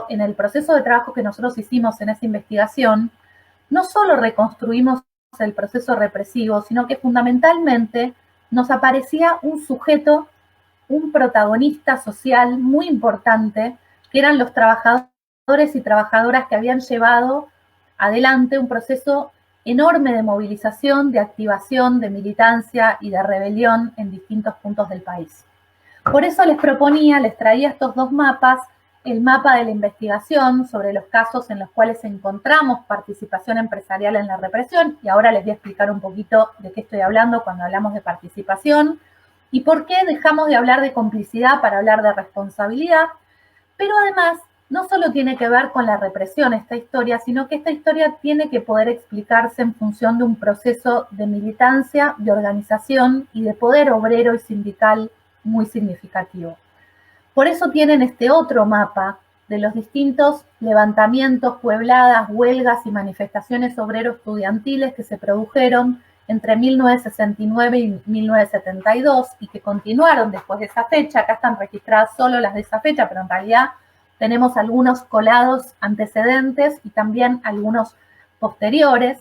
en el proceso de trabajo que nosotros hicimos en esa investigación, no solo reconstruimos el proceso represivo, sino que fundamentalmente nos aparecía un sujeto, un protagonista social muy importante, que eran los trabajadores y trabajadoras que habían llevado adelante un proceso enorme de movilización, de activación, de militancia y de rebelión en distintos puntos del país. Por eso les traía estos dos mapas, el mapa de la investigación sobre los casos en los cuales encontramos participación empresarial en la represión, y ahora les voy a explicar un poquito de qué estoy hablando cuando hablamos de participación, y por qué dejamos de hablar de complicidad para hablar de responsabilidad, pero además no solo tiene que ver con la represión esta historia, sino que esta historia tiene que poder explicarse en función de un proceso de militancia, de organización y de poder obrero y sindical muy significativo. Por eso tienen este otro mapa de los distintos levantamientos, puebladas, huelgas y manifestaciones obrero-estudiantiles que se produjeron entre 1969 y 1972 y que continuaron después de esa fecha. Acá están registradas solo las de esa fecha, pero en realidad tenemos algunos colados antecedentes y también algunos posteriores.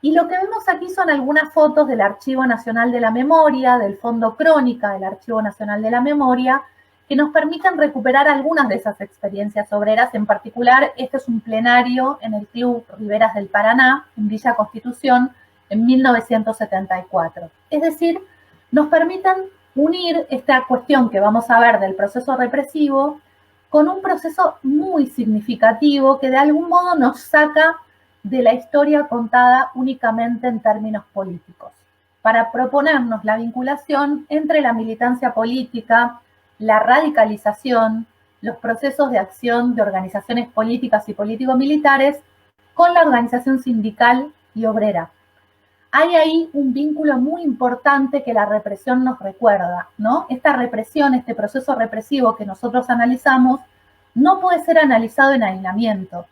Y lo que vemos aquí son algunas fotos del Archivo Nacional de la Memoria, del Fondo Crónica del Archivo Nacional de la Memoria, que nos permiten recuperar algunas de esas experiencias obreras. En particular, este es un plenario en el Club Riberas del Paraná, en Villa Constitución, en 1974. Es decir, nos permiten unir esta cuestión que vamos a ver del proceso represivo con un proceso muy significativo que de algún modo nos saca de la historia contada únicamente en términos políticos, para proponernos la vinculación entre la militancia política, la radicalización, los procesos de acción de organizaciones políticas y político-militares con la organización sindical y obrera. Hay ahí un vínculo muy importante que la represión nos recuerda, ¿no? Esta represión, este proceso represivo que nosotros analizamos, no puede ser analizado en aislamiento.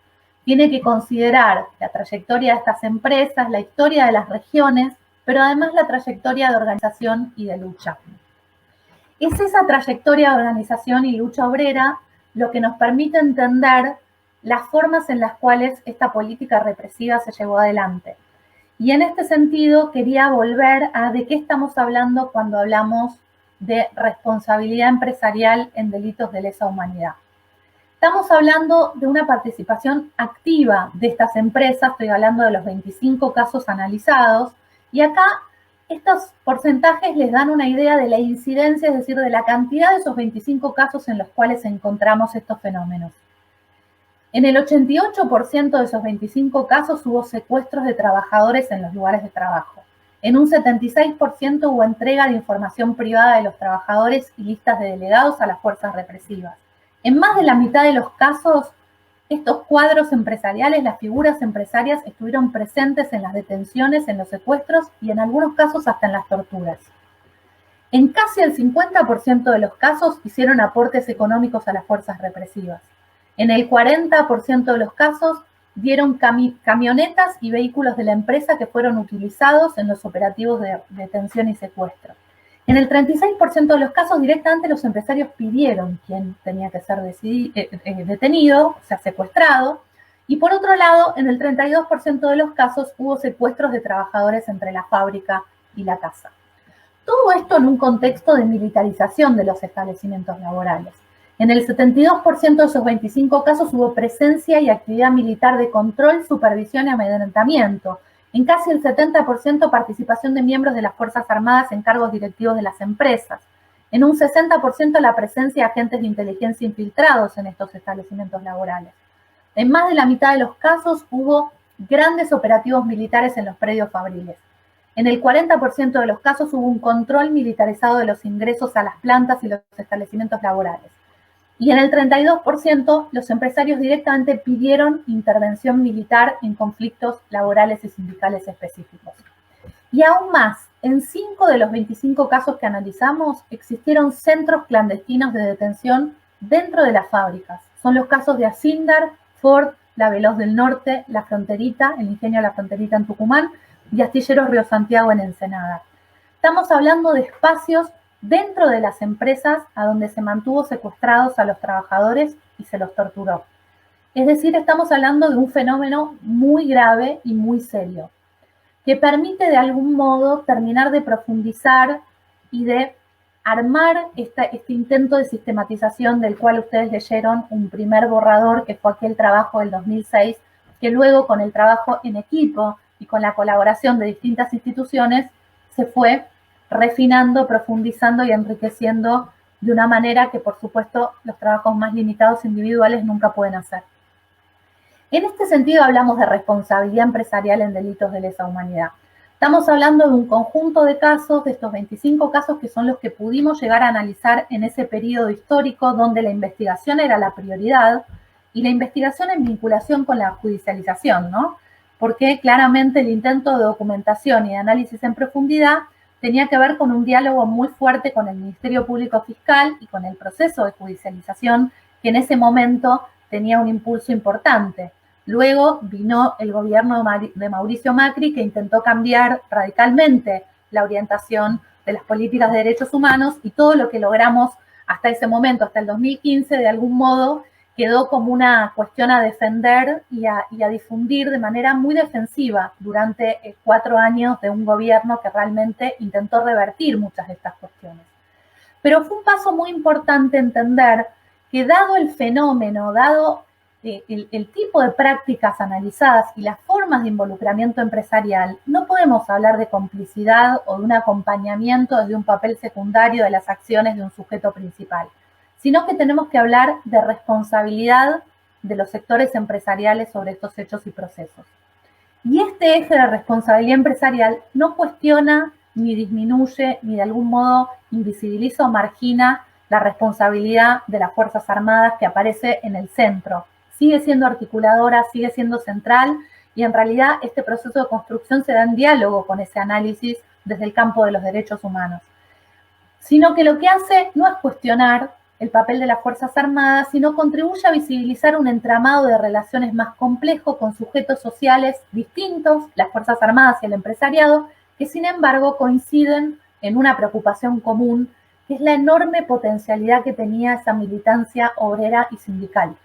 Tiene que considerar la trayectoria de estas empresas, la historia de las regiones, pero además la trayectoria de organización y de lucha. Es esa trayectoria de organización y lucha obrera lo que nos permite entender las formas en las cuales esta política represiva se llevó adelante. Y en este sentido quería volver a de qué estamos hablando cuando hablamos de responsabilidad empresarial en delitos de lesa humanidad. Estamos hablando de una participación activa de estas empresas, estoy hablando de los 25 casos analizados, y acá estos porcentajes les dan una idea de la incidencia, es decir, de la cantidad de esos 25 casos en los cuales encontramos estos fenómenos. En el 88% de esos 25 casos hubo secuestros de trabajadores en los lugares de trabajo. En un 76% hubo entrega de información privada de los trabajadores y listas de delegados a las fuerzas represivas. En más de la mitad de los casos, estos cuadros empresariales, las figuras empresarias, estuvieron presentes en las detenciones, en los secuestros y en algunos casos hasta en las torturas. En casi el 50% de los casos hicieron aportes económicos a las fuerzas represivas. En el 40% de los casos dieron camionetas y vehículos de la empresa que fueron utilizados en los operativos de detención y secuestro. En el 36% de los casos directamente los empresarios pidieron quién tenía que ser detenido, o sea, secuestrado. Y por otro lado, en el 32% de los casos hubo secuestros de trabajadores entre la fábrica y la casa. Todo esto en un contexto de militarización de los establecimientos laborales. En el 72% de esos 25 casos hubo presencia y actividad militar de control, supervisión y amedrentamiento. En casi el 70% participación de miembros de las Fuerzas Armadas en cargos directivos de las empresas. En un 60% la presencia de agentes de inteligencia infiltrados en estos establecimientos laborales. En más de la mitad de los casos hubo grandes operativos militares en los predios fabriles. En el 40% de los casos hubo un control militarizado de los ingresos a las plantas y los establecimientos laborales. Y en el 32% los empresarios directamente pidieron intervención militar en conflictos laborales y sindicales específicos. Y aún más, en 5 de los 25 casos que analizamos existieron centros clandestinos de detención dentro de las fábricas. Son los casos de Asindar, Ford, La Veloz del Norte, La Fronterita, el ingenio La Fronterita en Tucumán y Astilleros Río Santiago en Ensenada. Estamos hablando de espacios dentro de las empresas a donde se mantuvo secuestrados a los trabajadores y se los torturó. Es decir, estamos hablando de un fenómeno muy grave y muy serio, que permite de algún modo terminar de profundizar y de armar este intento de sistematización del cual ustedes leyeron un primer borrador, que fue aquel trabajo del 2006, que luego con el trabajo en equipo y con la colaboración de distintas instituciones se fue refinando, profundizando y enriqueciendo de una manera que, por supuesto, los trabajos más limitados individuales nunca pueden hacer. En este sentido hablamos de responsabilidad empresarial en delitos de lesa humanidad. Estamos hablando de un conjunto de casos, de estos 25 casos que son los que pudimos llegar a analizar en ese periodo histórico donde la investigación era la prioridad y la investigación en vinculación con la judicialización, ¿no? Porque claramente el intento de documentación y de análisis en profundidad tenía que ver con un diálogo muy fuerte con el Ministerio Público Fiscal y con el proceso de judicialización que en ese momento tenía un impulso importante. Luego vino el gobierno de Mauricio Macri, que intentó cambiar radicalmente la orientación de las políticas de derechos humanos, y todo lo que logramos hasta ese momento, hasta el 2015, de algún modo quedó como una cuestión a defender y a difundir de manera muy defensiva durante 4 años de un gobierno que realmente intentó revertir muchas de estas cuestiones. Pero fue un paso muy importante entender que dado el fenómeno, dado el tipo de prácticas analizadas y las formas de involucramiento empresarial, no podemos hablar de complicidad o de un acompañamiento desde un papel secundario de las acciones de un sujeto principal, sino que tenemos que hablar de responsabilidad de los sectores empresariales sobre estos hechos y procesos. Y este eje de responsabilidad empresarial no cuestiona ni disminuye ni de algún modo invisibiliza o margina la responsabilidad de las Fuerzas Armadas, que aparece en el centro. Sigue siendo articuladora, sigue siendo central, y en realidad este proceso de construcción se da en diálogo con ese análisis desde el campo de los derechos humanos. Sino que lo que hace no es cuestionar el papel de las Fuerzas Armadas, sino contribuye a visibilizar un entramado de relaciones más complejo con sujetos sociales distintos, las Fuerzas Armadas y el empresariado, que sin embargo coinciden en una preocupación común, que es la enorme potencialidad que tenía esa militancia obrera y sindical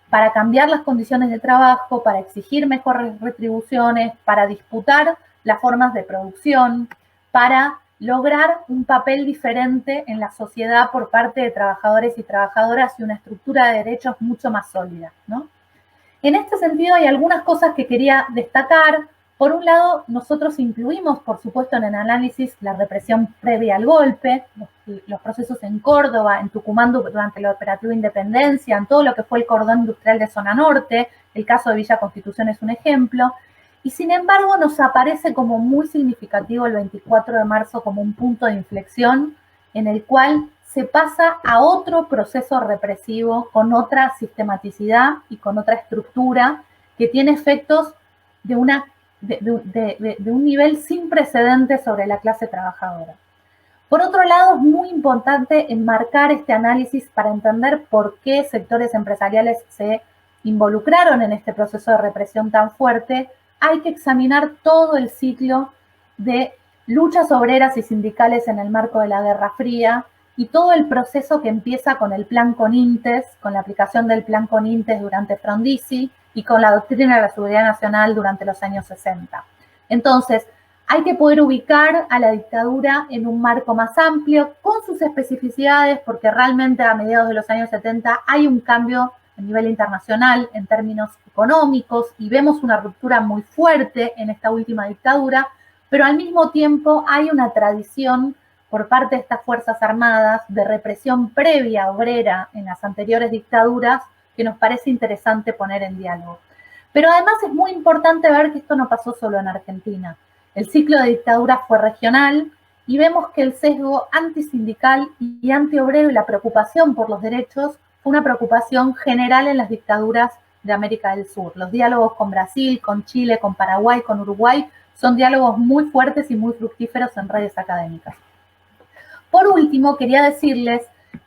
para cambiar las condiciones de trabajo, para exigir mejores retribuciones, para disputar las formas de producción, para lograr un papel diferente en la sociedad por parte de trabajadores y trabajadoras y una estructura de derechos mucho más sólida, ¿no? En este sentido hay algunas cosas que quería destacar. Por un lado, nosotros incluimos, por supuesto, en el análisis la represión previa al golpe, los procesos en Córdoba, en Tucumán durante el operativo Independencia, en todo lo que fue el cordón industrial de zona norte. El caso de Villa Constitución es un ejemplo. Y sin embargo nos aparece como muy significativo el 24 de marzo como un punto de inflexión en el cual se pasa a otro proceso represivo con otra sistematicidad y con otra estructura que tiene efectos de un nivel sin precedentes sobre la clase trabajadora. Por otro lado, es muy importante enmarcar este análisis para entender por qué sectores empresariales se involucraron en este proceso de represión tan fuerte. Hay que examinar todo el ciclo de luchas obreras y sindicales en el marco de la Guerra Fría y todo el proceso que empieza con el Plan Conintes, con la aplicación del Plan Conintes durante Frondizi y con la doctrina de la seguridad nacional durante los años 60. Entonces, hay que poder ubicar a la dictadura en un marco más amplio, con sus especificidades, porque realmente a mediados de los años 70 hay un cambio a nivel internacional en términos económicos y vemos una ruptura muy fuerte en esta última dictadura, pero al mismo tiempo hay una tradición por parte de estas Fuerzas Armadas de represión previa obrera en las anteriores dictaduras que nos parece interesante poner en diálogo. Pero además es muy importante ver que esto no pasó solo en Argentina. El ciclo de dictadura fue regional y vemos que el sesgo antisindical y antiobrero y la preocupación por los derechos fue una preocupación general en las dictaduras de América del Sur. Los diálogos con Brasil, con Chile, con Paraguay, con Uruguay son diálogos muy fuertes y muy fructíferos en redes académicas. Por último, quería decirles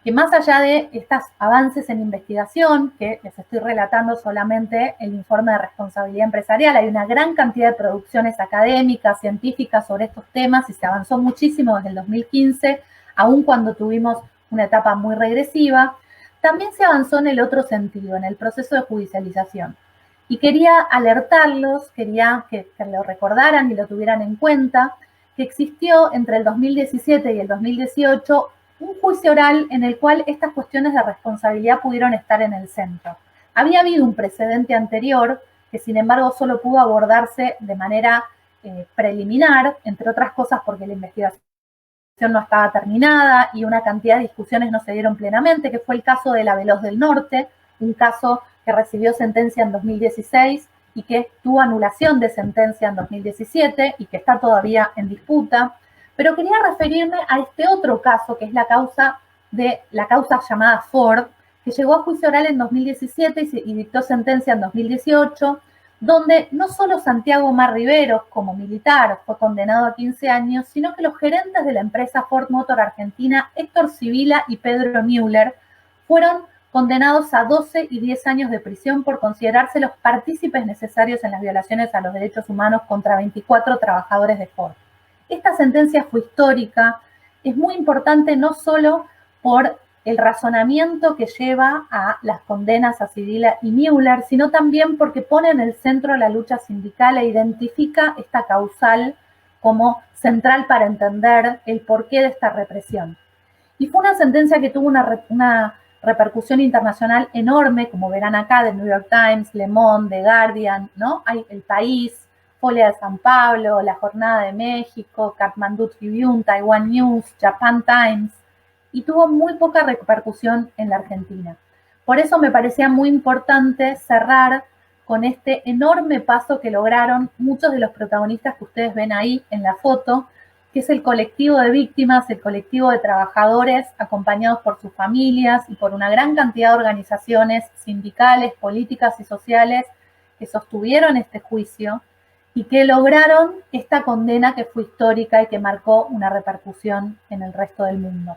que más allá de estos avances en investigación, que les estoy relatando solamente el informe de responsabilidad empresarial, hay una gran cantidad de producciones académicas, científicas sobre estos temas y se avanzó muchísimo desde el 2015, aun cuando tuvimos una etapa muy regresiva. también se avanzó en el otro sentido, en el proceso de judicialización. Y quería alertarlos, quería que lo recordaran y lo tuvieran en cuenta, que existió entre el 2017 y el 2018 un juicio oral en el cual estas cuestiones de responsabilidad pudieron estar en el centro. Había habido un precedente anterior que, sin embargo, solo pudo abordarse de manera preliminar, entre otras cosas porque la investigación no estaba terminada y una cantidad de discusiones no se dieron plenamente, que fue el caso de la Veloz del Norte, un caso que recibió sentencia en 2016 y que tuvo anulación de sentencia en 2017 y que está todavía en disputa. Pero quería referirme a este otro caso, que es la causa llamada Ford, que llegó a juicio oral en 2017 y dictó sentencia en 2018, donde no solo Santiago Mar Riveros, como militar, fue condenado a 15 años, sino que los gerentes de la empresa Ford Motor Argentina, Héctor Sibila y Pedro Müller, fueron condenados a 12 y 10 años de prisión por considerarse los partícipes necesarios en las violaciones a los derechos humanos contra 24 trabajadores de Ford. Esta sentencia fue histórica, es muy importante no solo por el razonamiento que lleva a las condenas a Sibila y Müller, sino también porque pone en el centro la lucha sindical e identifica esta causal como central para entender el porqué de esta represión. Y fue una sentencia que tuvo una repercusión internacional enorme, como verán acá, de New York Times, Le Monde, The Guardian, ¿no? Hay El País, Folia de San Pablo, La Jornada de México, Kathmandu Tribune, Taiwan News, Japan Times, y tuvo muy poca repercusión en la Argentina. Por eso me parecía muy importante cerrar con este enorme paso que lograron muchos de los protagonistas que ustedes ven ahí en la foto, que es el colectivo de víctimas, el colectivo de trabajadores acompañados por sus familias y por una gran cantidad de organizaciones sindicales, políticas y sociales que sostuvieron este juicio y que lograron esta condena que fue histórica y que marcó una repercusión en el resto del mundo.